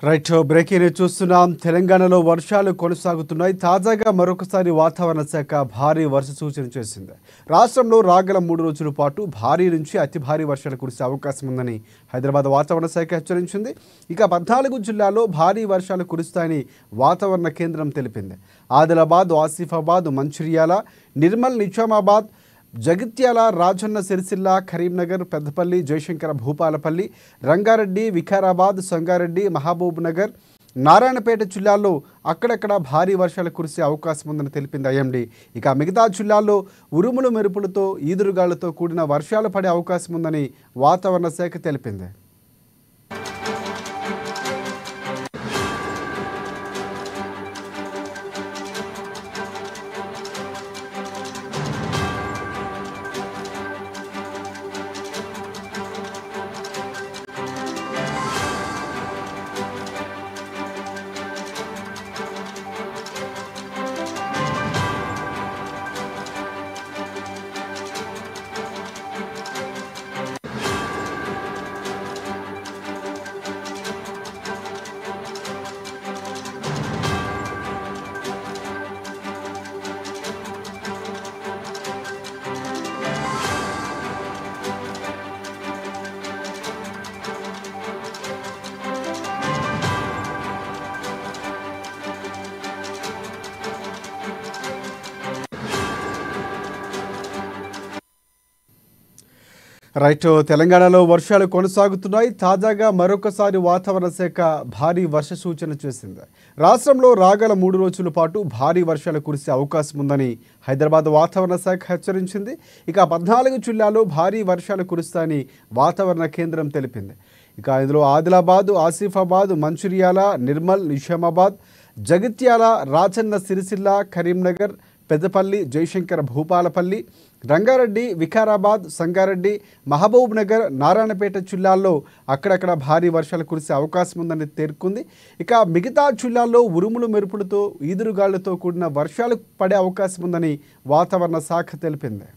Right breaking news చూస్తున్నాం. తెలంగాణలో వర్షాలు కొనసాగుతున్నాయి. తాజాగా మరొకసారి వాతావరణ శాఖ భారీ వర్ష సూచన చేసింది. రాష్ట్రంలో రాగల 3 రోజుల పాటు భారీ నుంచి అతి భారీ వర్షాలు కురిసే అవకాశం ఉందని హైదరాబాద్ వాతావరణ శాఖ హెచ్చరించింది. ఇక 14 జిల్లాల్లో భారీ వర్షాలు కురుస్తాయని వాతావరణ కేంద్రం తెలిపింది. ఆదిలాబాద్, ఆసిఫాబాద్, మంచిర్యాల, నిర్మల్, నిజామాబాద్, జగిత్యాల, రాజన్న సిరిసిల్ల, కరీంనగర్, పెద్దపల్లి, జయశంకర భూపాలపల్లి, రంగారెడ్డి, వికారాబాద్, సంగారెడ్డి, మహబూబ్ నగర్, నారాయణపేట జిల్లాల్లో అక్కడక్కడ భారీ వర్షాలు కురిసే అవకాశం ఉందని తెలిపింది ఐఎండీ. ఇక మిగతా జిల్లాల్లో ఉరుములు మెరుపులతో ఈదురుగాలులతో కూడిన వర్షాలు పడే అవకాశం ఉందని వాతావరణ శాఖ తెలిపింది. రైట్ తెలంగాణలో వర్షాలు కొనసాగుతున్నాయి. తాజాగా మరొకసారి వాతావరణ శాఖ భారీ వర్ష సూచన చేసింది. రాష్ట్రంలో రాగల 3 రోజుల పాటు భారీ వర్షాలు కురిసే అవకాశం ఉందని హైదరాబాద్ వాతావరణ శాఖ హెచ్చరించింది. ఇక 14 జిల్లాల్లో భారీ వర్షాలు కురుస్తాయని వాతావరణ కేంద్రం తెలిపింది. ఇక ఇందులో ఆదిలాబాద్, ఆసిఫాబాద్, మంచిర్యాల, నిర్మల్, నిజామాబాద్, జగిత్యాల, రాజన్న సిరిసిల్ల, కరీంనగర్, పెద్దపల్లి, జయశంకర భూపాలపల్లి, రంగారెడ్డి, వికారాబాద్, సంగారెడ్డి, మహబూబ్ నగర్, నారాయణపేట జిల్లాల్లో అక్కడక్కడ భారీ వర్షాలు కురిసే అవకాశం ఉందని పేర్కొంది. ఇక మిగతా జిల్లాల్లో ఉరుములు మెరుపులతో ఈదురుగాళ్లతో కూడిన వర్షాలు పడే అవకాశం ఉందని వాతావరణ శాఖ తెలిపింది.